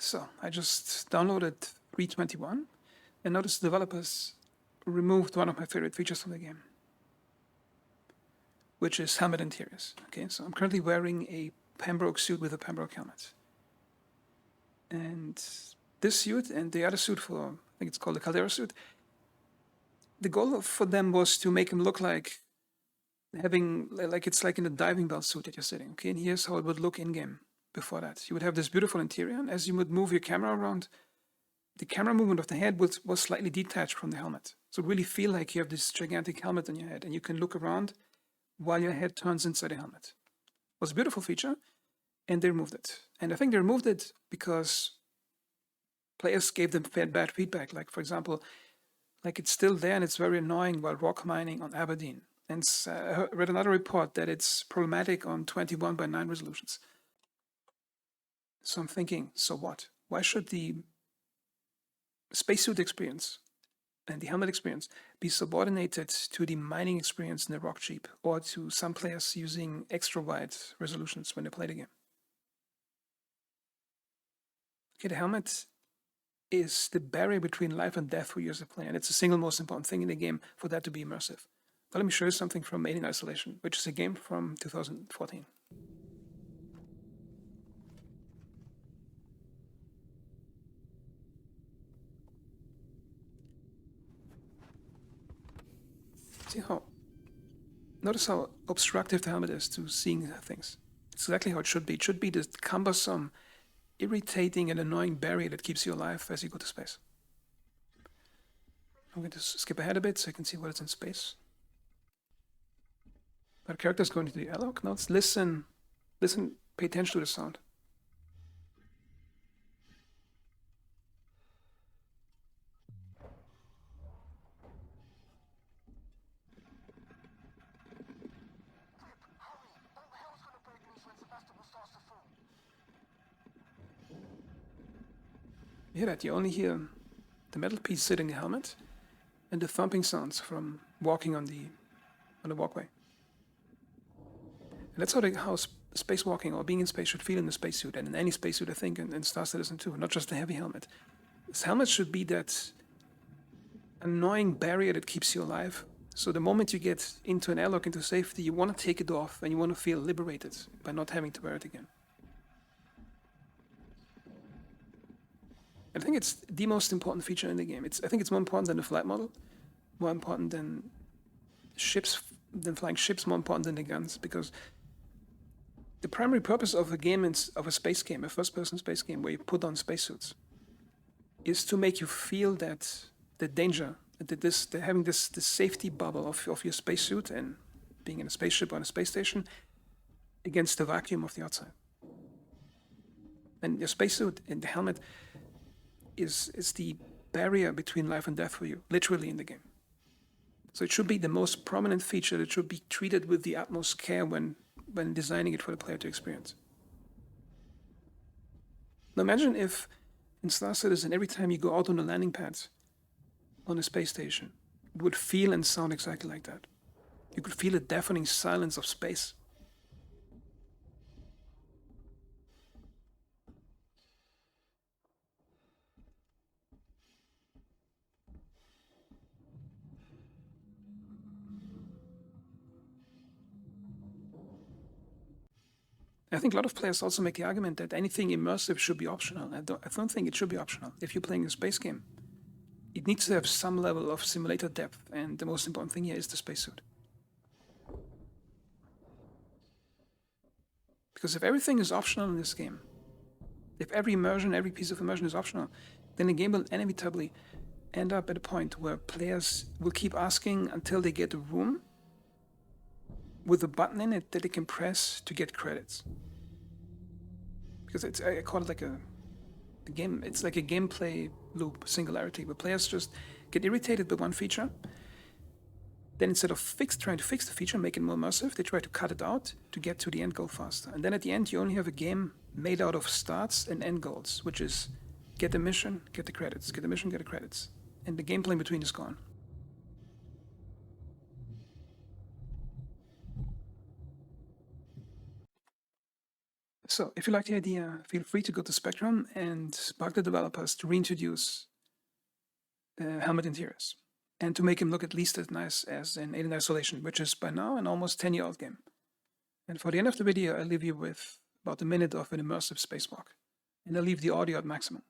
So I just downloaded 3.21 and noticed developers removed one of my favorite features from the game, which is helmet interiors. Okay, so I'm currently wearing a Pembroke suit with a Pembroke helmet. And this suit and the other suit for, I think it's called the Caldera suit, the goal for them was to make him look like having, like it's like in a diving bell suit that you're sitting, okay? And here's how it would look in-game before that. You would have this beautiful interior, and as you would move your camera around, the camera movement of the head was slightly detached from the helmet. So it really feel like you have this gigantic helmet on your head, and you can look around while your head turns inside the helmet. It was a beautiful feature, and they removed it. And I think they removed it because players gave them bad feedback. Like, for example, like it's still there and it's very annoying while rock mining on Aberdeen. And I read another report that it's problematic on 21:9 resolutions. So I'm thinking, so what? Why should the spacesuit experience and the helmet experience be subordinated to the mining experience in the rock jeep or to some players using extra wide resolutions when they play the game? Okay, the helmet is the barrier between life and death for you as a player, and it's the single most important thing in the game for that to be immersive. But let me show you something from Alien Isolation, which is a game from 2014. See how? Notice how obstructive the helmet is to seeing things. It's exactly how it should be. It should be this cumbersome, irritating, and annoying barrier that keeps you alive as you go to space. I'm going to skip ahead a bit so you can see what is in space. Our character is going to the airlock. Now let's listen, pay attention to the sound. You hear that? You only hear the metal piece sitting in the helmet and the thumping sounds from walking on the walkway. And that's how spacewalking or being in space should feel in a spacesuit, and in any spacesuit, I think, and Star Citizen too, not just a heavy helmet. This helmet should be that annoying barrier that keeps you alive. So the moment you get into an airlock, into safety, you want to take it off and you want to feel liberated by not having to wear it again. I think it's the most important feature in the game. I think it's more important than the flight model, more important than flying ships, more important than the guns, because the primary purpose of a game, of a space game, a first-person space game where you put on spacesuits, is to make you feel that the danger, that having this safety bubble of your spacesuit and being in a spaceship or in a space station against the vacuum of the outside. And your spacesuit and the helmet is the barrier between life and death for you, literally in the game. So it should be the most prominent feature that should be treated with the utmost care when designing it for the player to experience. Now imagine if in Star Citizen, every time you go out on the landing pads on a space station, it would feel and sound exactly like that. You could feel the deafening silence of space. I think a lot of players also make the argument that anything immersive should be optional. I don't think it should be optional. If you're playing a space game, it needs to have some level of simulator depth, and the most important thing here is the spacesuit. Because if everything is optional in this game, if every piece of immersion is optional, then the game will inevitably end up at a point where players will keep asking until they get a room with a button in it that they can press to get credits. Because I call it like a game. It's like a gameplay loop singularity where players just get irritated by one feature. Then instead of trying to fix the feature, make it more immersive, they try to cut it out to get to the end goal faster. And then at the end, you only have a game made out of starts and end goals, which is get the mission, get the credits, get the mission, get the credits. And the gameplay in between is gone. So if you like the idea, feel free to go to Spectrum and bug the developers to reintroduce helmet interiors and to make him look at least as nice as in Alien Isolation, which is by now an almost 10-year-old game. And for the end of the video, I'll leave you with about a minute of an immersive spacewalk, and I'll leave the audio at maximum.